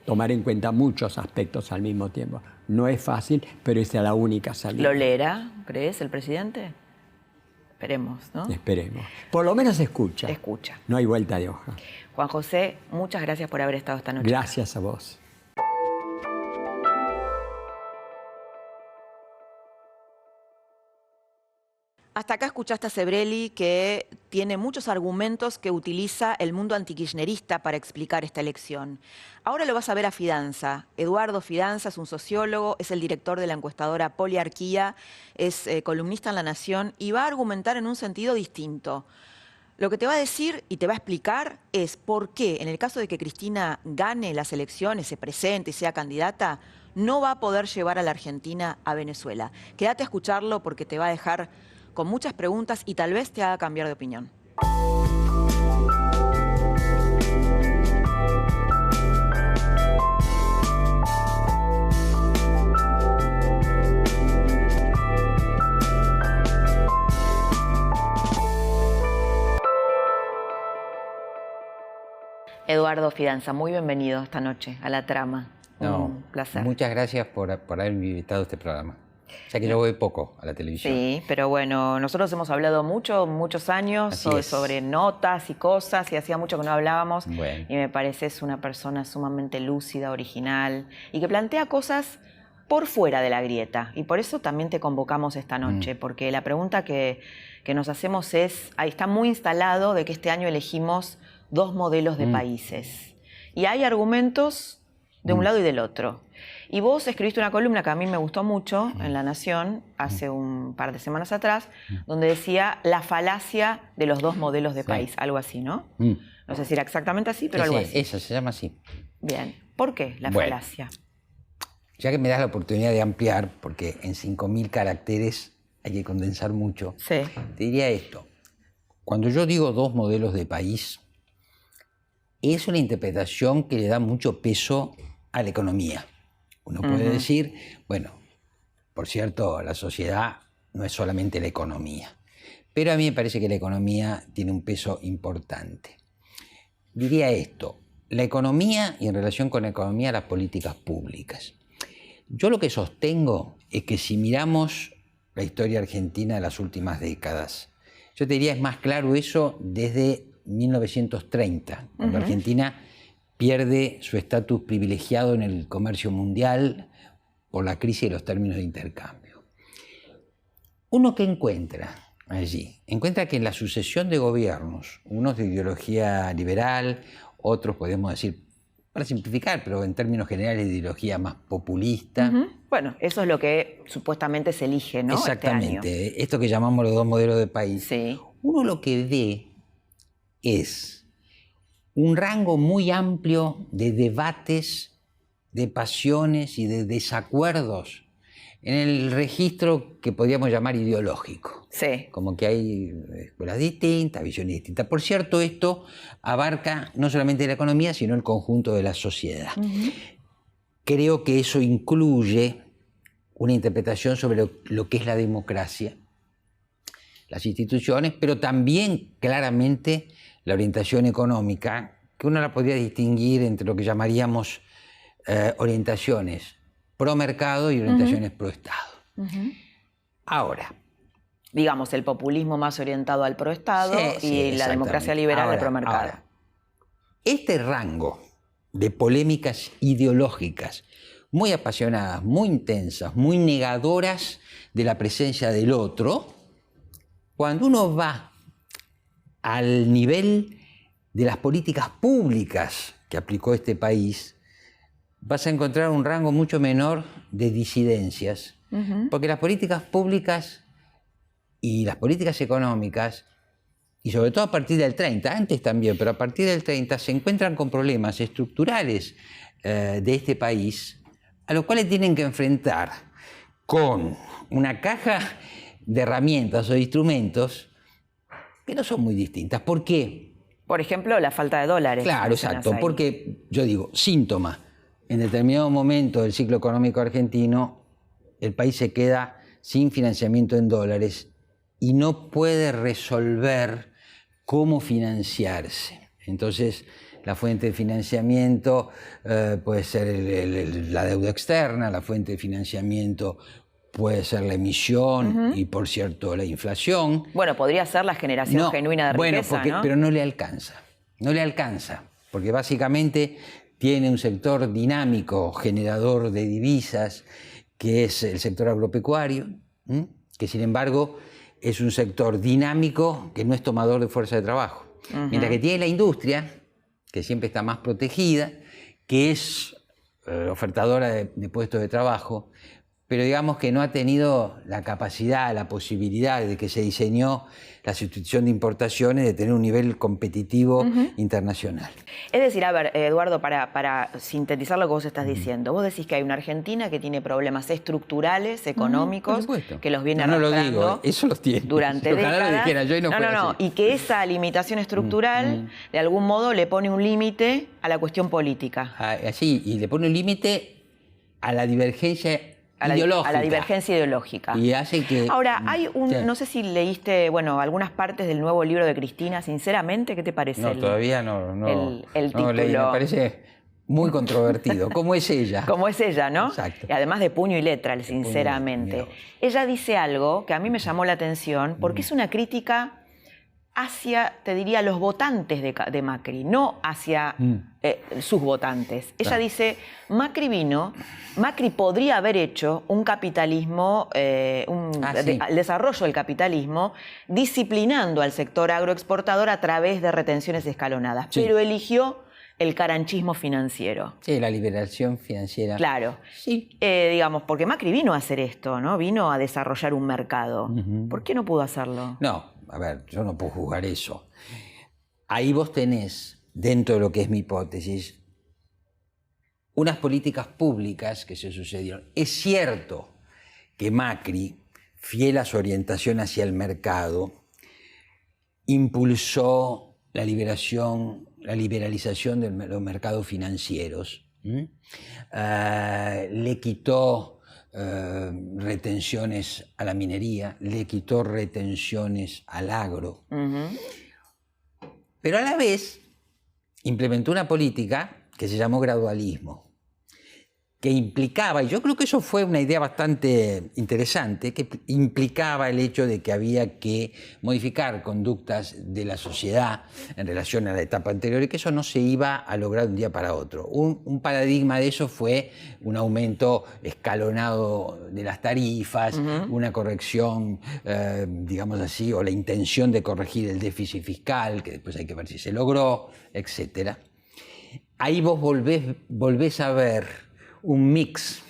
tomar en cuenta muchos aspectos al mismo tiempo. No es fácil, pero esa es la única salida. ¿Lo leerá, crees, el presidente? Esperemos, ¿no? Esperemos. Por lo menos escucha. Escucha. No hay vuelta de hoja. Juan José, muchas gracias por haber estado esta noche. Gracias a vos. Hasta acá escuchaste a Sebrelli, que tiene muchos argumentos que utiliza el mundo antikirchnerista para explicar esta elección. Ahora lo vas a ver a Fidanza. Eduardo Fidanza es un sociólogo, es el director de la encuestadora Poliarquía, es columnista en La Nación y va a argumentar en un sentido distinto. Lo que te va a decir y te va a explicar es por qué, en el caso de que Cristina gane las elecciones, se presente y sea candidata, no va a poder llevar a la Argentina a Venezuela. Quédate a escucharlo porque te va a dejar con muchas preguntas y tal vez te haga cambiar de opinión. Eduardo Fidanza, muy bienvenido esta noche a La Trama. Un placer. Muchas gracias por haberme invitado a este programa. Ya que yo voy poco a la televisión. Sí, pero bueno, nosotros hemos hablado muchos años sobre notas y cosas, y hacía mucho que no hablábamos. Bueno. Y me pareces una persona sumamente lúcida, original, y que plantea cosas por fuera de la grieta. Y por eso también te convocamos esta noche, porque la pregunta que nos hacemos es, ahí está muy instalado de que este año elegimos dos modelos de países. Y hay argumentos de un lado y del otro. Y vos escribiste una columna que a mí me gustó mucho en La Nación hace un par de semanas atrás, donde decía la falacia de los dos modelos de país, algo así, ¿no? No sé si era exactamente así, pero algo así. Eso se llama así. Bien. ¿Por qué la falacia? Ya que me das la oportunidad de ampliar, porque en 5.000 caracteres hay que condensar mucho, te diría esto. Cuando yo digo dos modelos de país, es una interpretación que le da mucho peso a la economía. Uno puede decir, bueno, por cierto, la sociedad no es solamente la economía, pero a mí me parece que la economía tiene un peso importante. Diría esto, la economía y en relación con la economía las políticas públicas. Yo lo que sostengo es que si miramos la historia argentina de las últimas décadas, yo te diría es más claro eso desde 1930, cuando Argentina pierde su estatus privilegiado en el comercio mundial por la crisis de los términos de intercambio. Uno que encuentra allí, encuentra que en la sucesión de gobiernos, unos de ideología liberal, otros podemos decir, para simplificar, pero en términos generales de ideología más populista. Bueno, eso es lo que supuestamente se elige, ¿no? Exactamente, este año. Esto que llamamos los dos modelos de país. Sí. Uno lo que ve es un rango muy amplio de debates, de pasiones y de desacuerdos en el registro que podríamos llamar ideológico. Sí. Como que hay escuelas distintas, visiones distintas. Por cierto, esto abarca no solamente la economía, sino el conjunto de la sociedad. Creo que eso incluye una interpretación sobre lo que es la democracia, las instituciones, pero también claramente la orientación económica, que uno la podría distinguir entre lo que llamaríamos orientaciones pro mercado y orientaciones pro Estado. Ahora, digamos, el populismo más orientado al pro Estado y la democracia liberal al pro mercado. Ahora, este rango de polémicas ideológicas muy apasionadas, muy intensas, muy negadoras de la presencia del otro, cuando uno va al nivel de las políticas públicas que aplicó este país, vas a encontrar un rango mucho menor de disidencias, porque las políticas públicas y las políticas económicas, y sobre todo a partir del 30, antes también, pero a partir del 30 se encuentran con problemas estructurales de este país, a los cuales tienen que enfrentar con una caja de herramientas o de instrumentos que no son muy distintas. ¿Por qué? Por ejemplo, la falta de dólares. Claro, exacto, porque yo digo, síntoma, en determinado momento del ciclo económico argentino, el país se queda sin financiamiento en dólares y no puede resolver cómo financiarse. Entonces, la fuente de financiamiento puede ser la deuda externa, la fuente de financiamiento puede ser la emisión y, por cierto, la inflación. Bueno, podría ser la generación genuina de riqueza, ¿no? Pero no le alcanza. No le alcanza, porque básicamente tiene un sector dinámico, generador de divisas, que es el sector agropecuario, que sin embargo es un sector dinámico que no es tomador de fuerza de trabajo. Mientras que tiene la industria, que siempre está más protegida, que es ofertadora de puestos de trabajo, pero digamos que no ha tenido la capacidad, la posibilidad de que se diseñó la sustitución de importaciones, de tener un nivel competitivo internacional. Es decir, a ver, Eduardo, para sintetizar lo que vos estás diciendo, vos decís que hay una Argentina que tiene problemas estructurales, económicos, que los viene arrastrando. No lo digo, eso los tiene. Durante décadas. Lo dijera yo y no fue así. Y que esa limitación estructural, de algún modo, le pone un límite a la cuestión política. Así, y le pone un límite a la divergencia ideológica. A la divergencia ideológica. Y hace que... Ahora, hay no sé si leíste, algunas partes del nuevo libro de Cristina, sinceramente, ¿qué te parece? No, todavía no el título. Me parece muy controvertido. ¿Cómo es ella? Como es ella, ¿no? Exacto. Y además de puño y letra, sinceramente. Ella dice algo que a mí me llamó la atención, porque es una crítica hacia, te diría, los votantes de Macri, no hacia sus votantes. Ella dice, Macri podría haber hecho un capitalismo, el desarrollo del capitalismo, disciplinando al sector agroexportador a través de retenciones escalonadas, pero eligió el caranchismo financiero. Sí, la liberación financiera. Claro. Sí. Digamos, porque Macri vino a hacer esto, ¿no? Vino a desarrollar un mercado. ¿Por qué no pudo hacerlo? No, a ver, yo no puedo juzgar eso. Ahí vos tenés, dentro de lo que es mi hipótesis, unas políticas públicas que se sucedieron. Es cierto que Macri, fiel a su orientación hacia el mercado, impulsó la liberalización de los mercados financieros, le quitó retenciones a la minería, le quitó retenciones al agro, pero a la vez implementó una política que se llamó gradualismo, que implicaba, y yo creo que eso fue una idea bastante interesante, que implicaba el hecho de que había que modificar conductas de la sociedad en relación a la etapa anterior y que eso no se iba a lograr de un día para otro. Un paradigma de eso fue un aumento escalonado de las tarifas, una corrección, digamos así, o la intención de corregir el déficit fiscal, que después hay que ver si se logró, etc. Ahí vos volvés a ver un mix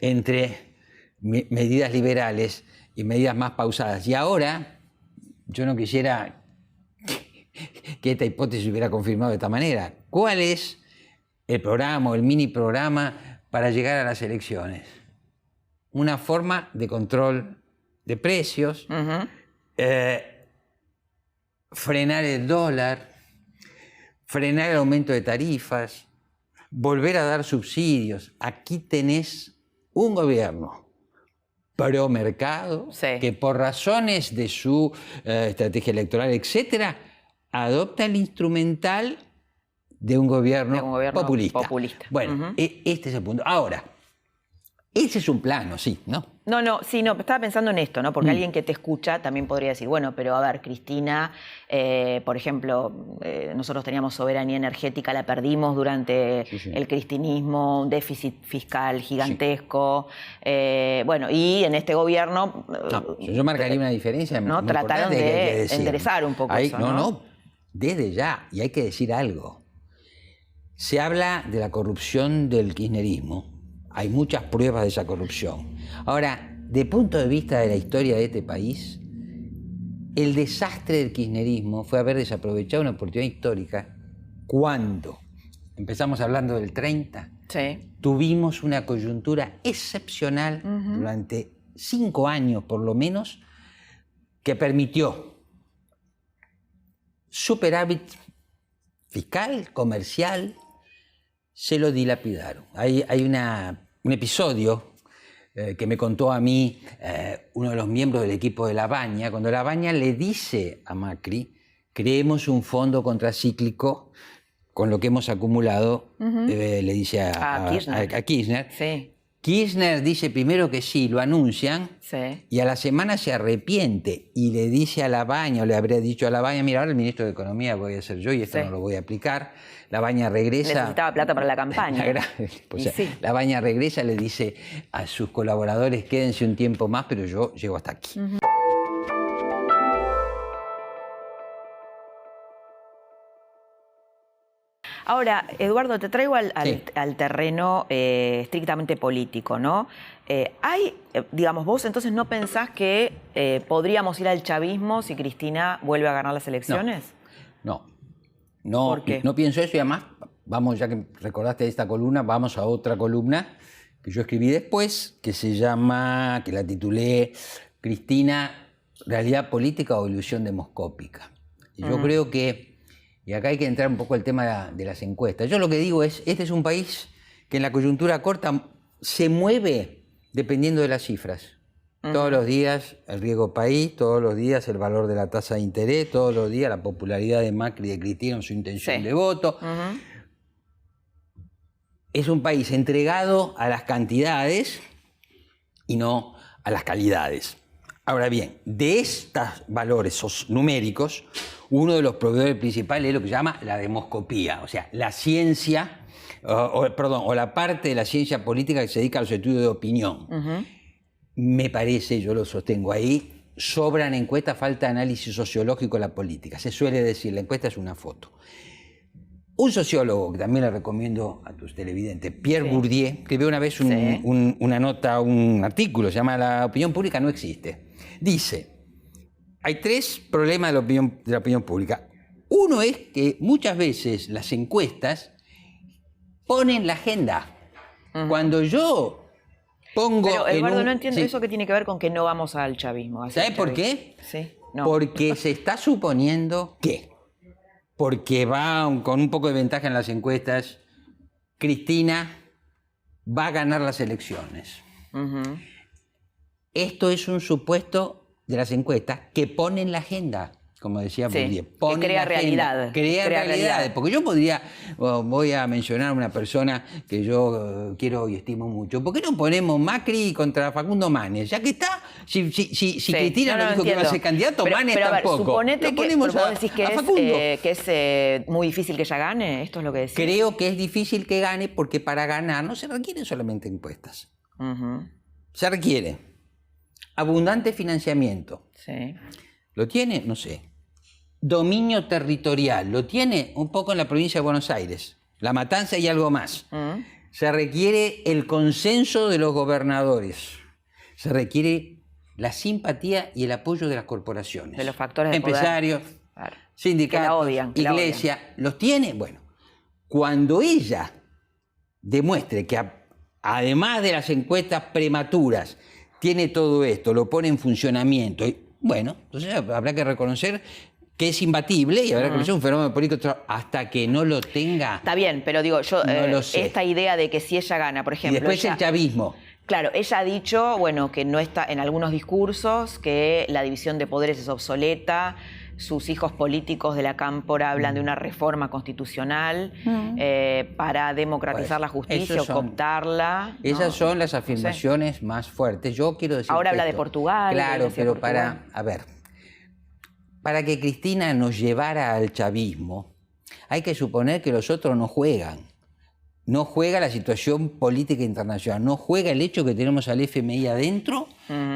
entre medidas liberales y medidas más pausadas. Y ahora, yo no quisiera que esta hipótesis hubiera confirmado de esta manera. ¿Cuál es el programa o el mini programa para llegar a las elecciones? Una forma de control de precios, frenar el dólar, frenar el aumento de tarifas, volver a dar subsidios. Aquí tenés un gobierno pro mercado que por razones de su estrategia electoral, etcétera, adopta el instrumental de un gobierno populista. Bueno, este es el punto. Ahora, ese es un plano, sí, ¿no? No, estaba pensando en esto, ¿no? Porque alguien que te escucha también podría decir, bueno, pero a ver, Cristina, por ejemplo, nosotros teníamos soberanía energética, la perdimos durante el cristinismo, un déficit fiscal gigantesco, y en este gobierno... yo marcaría una diferencia. ¿no? Trataron de enderezar un poco eso, ¿no? No, desde ya, y hay que decir algo. Se habla de la corrupción del kirchnerismo. Hay muchas pruebas de esa corrupción. Ahora, de punto de vista de la historia de este país, el desastre del kirchnerismo fue haber desaprovechado una oportunidad histórica cuando, empezamos hablando del 30, tuvimos una coyuntura excepcional durante 5 años por lo menos, que permitió superávit fiscal, comercial, se lo dilapidaron. Hay un episodio que me contó a mí uno de los miembros del equipo de Labaña, cuando Labaña le dice a Macri, creemos un fondo contracíclico con lo que hemos acumulado, le dice a Kirchner. Sí. Kirchner dice primero que sí, lo anuncian, y a la semana se arrepiente y le dice a Labaña, o le habría dicho a Labaña, mira, ahora el ministro de Economía voy a ser yo y esto no lo voy a aplicar. Labaña regresa. Necesitaba plata para la campaña. Labaña regresa, le dice a sus colaboradores, quédense un tiempo más, pero yo llego hasta aquí. Ahora, Eduardo, te traigo al terreno estrictamente político, ¿no? Digamos, vos entonces no pensás que podríamos ir al chavismo si Cristina vuelve a ganar las elecciones. No. ¿Por qué? No pienso eso, y además, vamos, ya que recordaste esta columna, vamos a otra columna que yo escribí después, que la titulé Cristina, realidad política o ilusión demoscópica. Y yo creo que, y acá hay que entrar un poco el tema de las encuestas. Yo lo que digo es, este es un país que en la coyuntura corta se mueve dependiendo de las cifras. Todos los días el riesgo país, todos los días el valor de la tasa de interés, todos los días la popularidad de Macri y de Cristina en su intención de voto. Es un país entregado a las cantidades y no a las calidades. Ahora bien, de estos valores numéricos, uno de los proveedores principales es lo que se llama la demoscopía, o sea, la ciencia, o la parte de la ciencia política que se dedica a los estudios de opinión. Me parece, yo lo sostengo ahí, sobran encuestas, falta análisis sociológico de la política. Se suele decir, la encuesta es una foto. Un sociólogo, que también le recomiendo a tus televidentes, Pierre Bourdieu, escribió una vez una nota, un artículo, se llama La opinión pública no existe. Dice, hay tres problemas de la opinión pública. Uno es que muchas veces las encuestas ponen la agenda. Cuando yo pongo... Pero, Eduardo, no entiendo eso que tiene que ver con que no vamos al chavismo. ¿Sabes por qué? No. Porque se está suponiendo que, porque va con un poco de ventaja en las encuestas, Cristina va a ganar las elecciones. Esto es un supuesto de las encuestas que ponen la agenda, como decía Bourdieu. Que crea realidad. Crea realidad. Porque yo voy a mencionar a una persona que yo quiero y estimo mucho. ¿Por qué no ponemos Macri contra Facundo Manes? Ya que está, si Cristina no dijo que iba a ser candidato, Manes pero tampoco. A ver, suponete que vos decís que es muy difícil que ella gane, ¿esto es lo que decís? Creo que es difícil que gane porque para ganar no se requieren solamente encuestas. Se requiere abundante financiamiento. ¿Lo tiene? No sé. Dominio territorial. Lo tiene un poco en la provincia de Buenos Aires. La Matanza y algo más. Se requiere el consenso de los gobernadores. Se requiere la simpatía y el apoyo de las corporaciones. De los factores de empresarios, poder. sindicatos, iglesia. ¿Los tiene? Bueno, cuando ella demuestre que además de las encuestas prematuras, tiene todo esto, lo pone en funcionamiento, bueno, entonces habrá que reconocer que es imbatible y habrá que reconocer un fenómeno político hasta que no lo tenga. Está bien, pero digo, yo esta idea de que si ella gana, por ejemplo... Y después el chavismo. Claro, ella ha dicho, bueno, que no está en algunos discursos, que la división de poderes es obsoleta. Sus hijos políticos de la cámpora hablan de una reforma constitucional para democratizar la justicia o cooptarla. Esas son las afirmaciones más fuertes. Yo quiero decir. Ahora habla de Portugal. Claro, pero para que Cristina nos llevara al chavismo, hay que suponer que los otros no juegan. No juega la situación política internacional, no juega el hecho que tenemos al FMI adentro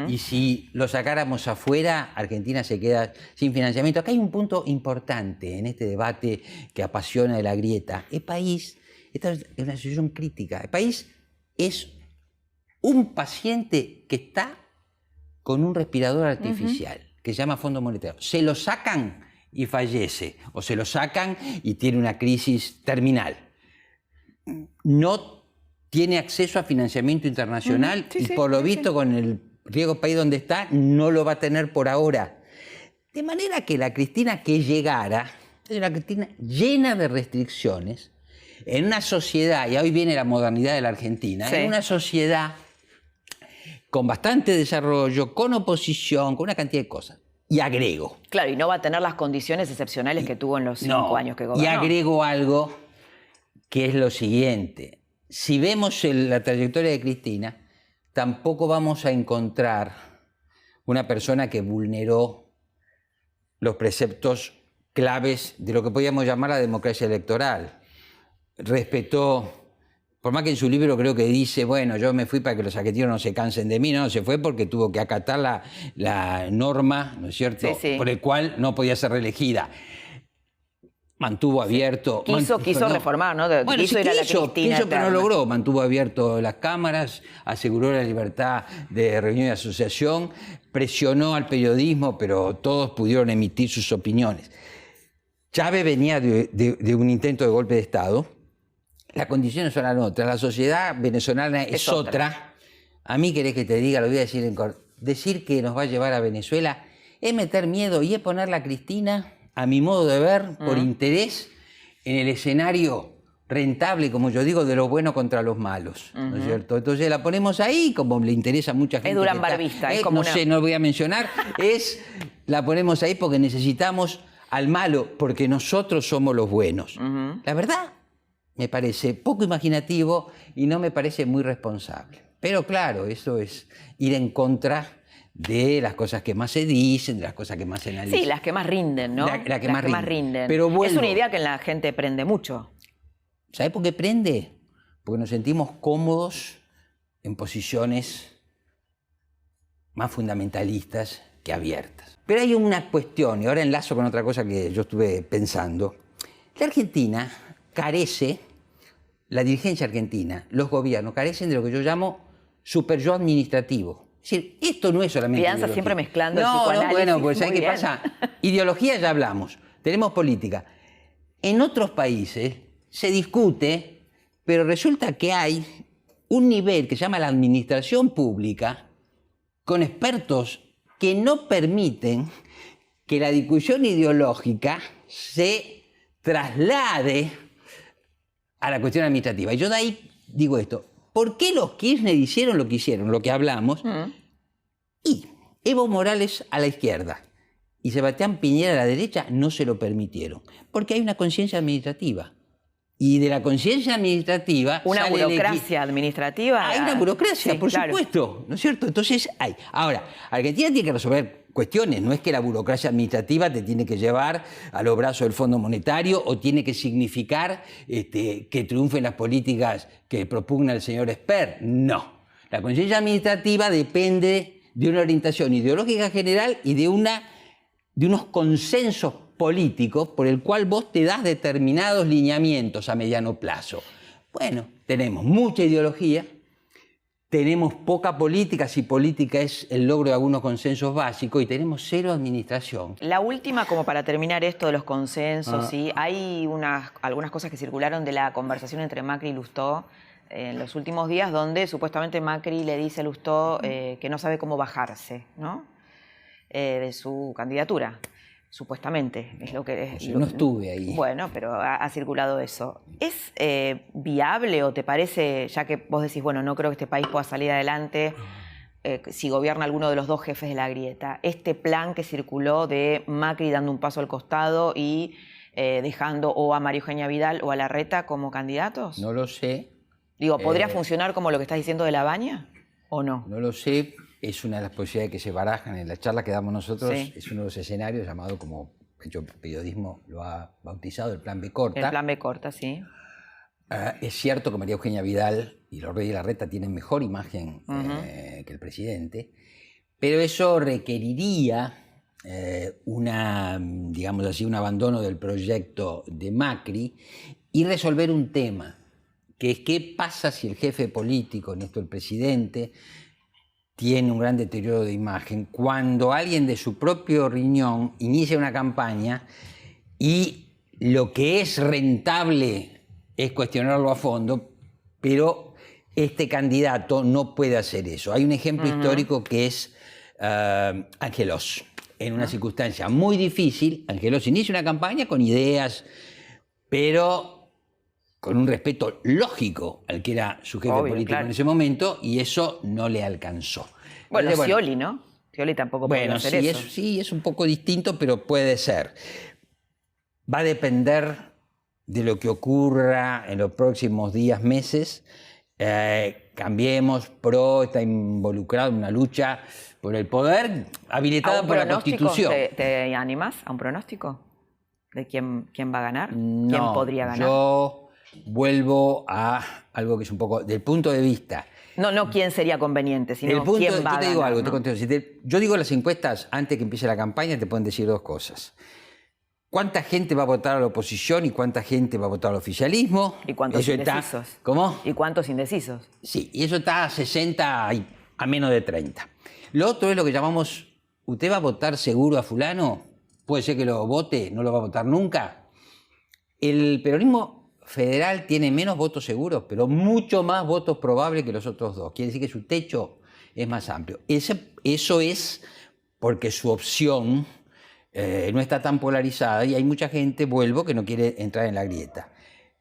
y si lo sacáramos afuera, Argentina se queda sin financiamiento. Acá hay un punto importante en este debate que apasiona de la grieta. Esta es una situación crítica. El país es un paciente que está con un respirador artificial que se llama Fondo Monetario. Se lo sacan y fallece, o se lo sacan y tiene una crisis terminal. No tiene acceso a financiamiento internacional y por lo visto con el riesgo país donde está no lo va a tener por ahora. De manera que la Cristina que llegara Es una Cristina llena de restricciones, en una sociedad, y hoy viene la modernidad de la Argentina, en una sociedad con bastante desarrollo, con oposición, con una cantidad de cosas. Y agrego. Claro, y no va a tener las condiciones excepcionales que tuvo en los 5 años que gobernó. Y agrego algo que es lo siguiente. Si vemos la trayectoria de Cristina, tampoco vamos a encontrar una persona que vulneró los preceptos claves de lo que podríamos llamar la democracia electoral. Respetó, por más que en su libro creo que dice, bueno, yo me fui para que los argentinos no se cansen de mí, no, se fue porque tuvo que acatar la norma, ¿no es cierto?, por el cual no podía ser reelegida. Mantuvo abierto... Quiso reformar, ¿no? Quiso ir a la Cristina, pero no logró. Mantuvo abierto las cámaras, aseguró la libertad de reunión y asociación, presionó al periodismo, pero todos pudieron emitir sus opiniones. Chávez venía de un intento de golpe de Estado. Las condiciones son las otras. La sociedad venezolana es otra. A mí, querés que te diga, lo voy a decir en corto. Decir que nos va a llevar a Venezuela es meter miedo y es ponerla a Cristina, a mi modo de ver, por interés, en el escenario rentable, como yo digo, de los buenos contra los malos, ¿no es cierto? Entonces la ponemos ahí, como le interesa a mucha gente. Es Durán Barbista. No voy a mencionar. La ponemos ahí porque necesitamos al malo, porque nosotros somos los buenos. La verdad, me parece poco imaginativo y no me parece muy responsable. Pero claro, eso es ir en contra de las cosas que más se dicen, de las cosas que más se analizan. Sí, las que más rinden, ¿no? Las que más rinden. Pero es una idea que la gente prende mucho. ¿Sabes por qué prende? Porque nos sentimos cómodos en posiciones más fundamentalistas que abiertas. Pero hay una cuestión, y ahora enlazo con otra cosa que yo estuve pensando. La Argentina carece, la dirigencia argentina, los gobiernos carecen de lo que yo llamo superyo administrativo. Es decir, esto no es solamente Fianza siempre mezclando el psicoanálisis. Bueno, pues ¿sabes qué pasa? Ideología ya hablamos, tenemos política. En otros países se discute, pero resulta que hay un nivel que se llama la administración pública, con expertos que no permiten que la discusión ideológica se traslade a la cuestión administrativa. Y yo de ahí digo esto. ¿Por qué los Kirchner hicieron lo que hicieron, lo que hablamos? Y Evo Morales a la izquierda y Sebastián Piñera a la derecha no se lo permitieron. Porque hay una conciencia administrativa. Y de la conciencia administrativa... ¿Una burocracia administrativa? Hay una burocracia, por supuesto, ¿no es cierto? Entonces hay. Ahora, Argentina tiene que resolver cuestiones. No es que la burocracia administrativa te tiene que llevar a los brazos del Fondo Monetario o tiene que significar que triunfen las políticas que propugna el señor Esper. No. La conciencia administrativa depende de una orientación ideológica general y de unos consensos políticos por el cual vos te das determinados lineamientos a mediano plazo. Bueno, tenemos mucha ideología, tenemos poca política, si política es el logro de algunos consensos básicos, y tenemos cero administración. La última, como para terminar esto de los consensos, ¿sí? Hay algunas cosas que circularon de la conversación entre Macri y Lustó en los últimos días, donde supuestamente Macri le dice a Lustó que no sabe cómo bajarse, ¿no? De su candidatura. Supuestamente, es lo que es. Yo no estuve ahí. Bueno, pero ha circulado eso. ¿Es viable o te parece, ya que vos decís, bueno, no creo que este país pueda salir adelante si gobierna alguno de los dos jefes de la grieta, este plan que circuló de Macri dando un paso al costado y dejando o a María Eugenia Vidal o a Larreta como candidatos? No lo sé. Digo, ¿podría funcionar como lo que estás diciendo de La Baña o no? No lo sé. Es una de las posibilidades que se barajan en la charla que damos nosotros. Sí. Es uno de los escenarios llamado, como el periodismo lo ha bautizado, el plan B corta. El plan B corta, sí. Es cierto que María Eugenia Vidal y los Reyes de Larreta tienen mejor imagen que el presidente, pero eso requeriría digamos así, un abandono del proyecto de Macri y resolver un tema, que es qué pasa si el jefe político, en esto el presidente, tiene un gran deterioro de imagen cuando alguien de su propio riñón inicia una campaña y lo que es rentable es cuestionarlo a fondo, pero este candidato no puede hacer eso. Hay un ejemplo histórico que es Ángel Oz. en una circunstancia muy difícil, Angelos inicia una campaña con ideas, pero con un respeto lógico al que era su jefe político en ese momento, y eso no le alcanzó. Bueno, Scioli, ¿no? Scioli tampoco puede hacer eso. Sí, es un poco distinto, pero puede ser. Va a depender de lo que ocurra en los próximos días, meses. Cambiemos, PRO está involucrado en una lucha por el poder habilitada por la Constitución. ¿Te animas a un pronóstico de quién va a ganar? No, ¿Quién podría ganar? Yo vuelvo a algo que es un poco del punto de vista. No quién sería conveniente, sino quién va a ganar. Yo te digo algo, ¿no? te contesto. Yo digo las encuestas antes que empiece la campaña, te pueden decir dos cosas. ¿Cuánta gente va a votar a la oposición y cuánta gente va a votar al oficialismo? ¿Y cuántos indecisos? ¿Cómo? ¿Y cuántos indecisos? Sí, y eso está a 60 y a menos de 30. Lo otro es lo que llamamos, ¿usted va a votar seguro a fulano? Puede ser que lo vote, no lo va a votar nunca. El peronismo federal tiene menos votos seguros, pero mucho más votos probables que los otros dos. Quiere decir que su techo es más amplio. Eso es porque su opción no está tan polarizada y hay mucha gente, vuelvo, que no quiere entrar en la grieta.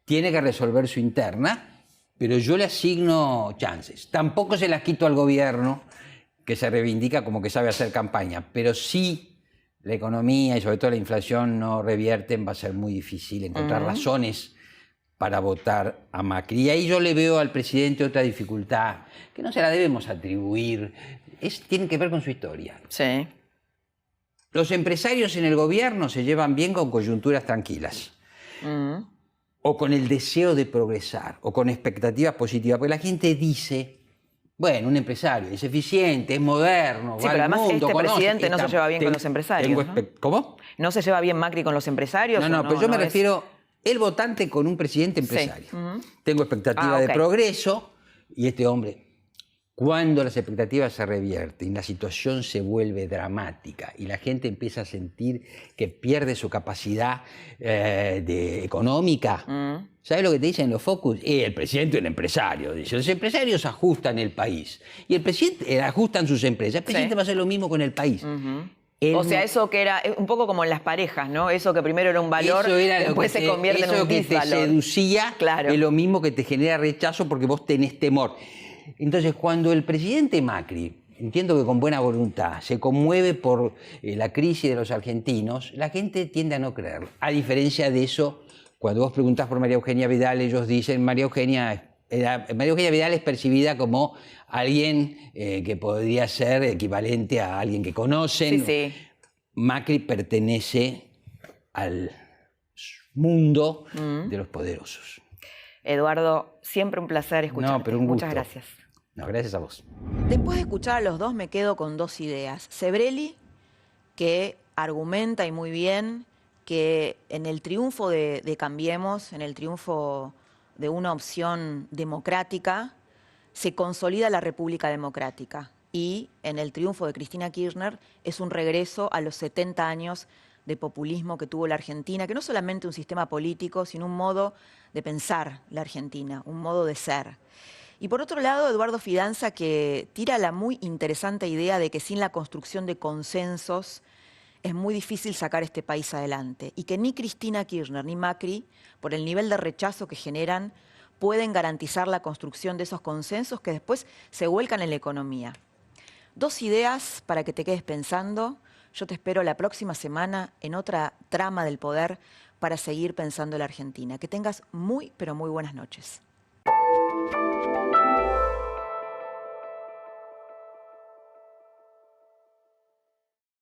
Tiene que resolver su interna, pero yo le asigno chances. Tampoco se las quito al gobierno, que se reivindica como que sabe hacer campaña, pero sí la economía y sobre todo la inflación no revierten, va a ser muy difícil encontrar razones para votar a Macri. Y ahí yo le veo al presidente otra dificultad, que no se la debemos atribuir, tiene que ver con su historia. Sí. Los empresarios en el gobierno se llevan bien con coyunturas tranquilas, o con el deseo de progresar, o con expectativas positivas, porque la gente dice, bueno, un empresario es eficiente, es moderno, sí, va pero al además mundo, este presidente no se lleva bien con los empresarios, ¿no? ¿Cómo? ¿No se lleva bien Macri con los empresarios? No, pero yo me refiero el votante con un presidente empresario. Sí. Tengo expectativa de progreso y este hombre, cuando las expectativas se revierten, la situación se vuelve dramática y la gente empieza a sentir que pierde su capacidad económica. ¿Sabes lo que te dicen los focus? El presidente es un empresario. Dice, los empresarios ajustan el país y el presidente ajustan sus empresas. El presidente va a hacer lo mismo con el país. O sea, eso que era un poco como en las parejas, ¿no? Eso que primero era un valor, después se convierte en un disvalor. Eso que te seducía es lo mismo que te genera rechazo porque vos tenés temor. Entonces, cuando el presidente Macri, entiendo que con buena voluntad, se conmueve por la crisis de los argentinos, la gente tiende a no creerlo. A diferencia de eso, cuando vos preguntás por María Eugenia Vidal, ellos dicen María Eugenia Vidal es percibida como alguien que podría ser equivalente a alguien que conocen. Sí. Macri pertenece al mundo de los poderosos. Eduardo, siempre un placer escucharte. No, pero un gusto. Muchas gracias. No, gracias a vos. Después de escuchar a los dos me quedo con dos ideas. Sebrelli, que argumenta y muy bien que en el triunfo de Cambiemos, en el triunfo de una opción democrática, se consolida la República Democrática. Y en el triunfo de Cristina Kirchner es un regreso a los 70 años de populismo que tuvo la Argentina, que no solamente un sistema político, sino un modo de pensar la Argentina, un modo de ser. Y por otro lado, Eduardo Fidanza, que tira la muy interesante idea de que sin la construcción de consensos es muy difícil sacar este país adelante y que ni Cristina Kirchner ni Macri, por el nivel de rechazo que generan, pueden garantizar la construcción de esos consensos que después se vuelcan en la economía. Dos ideas para que te quedes pensando. Yo te espero la próxima semana en otra trama del poder para seguir pensando en la Argentina. Que tengas muy, pero muy buenas noches.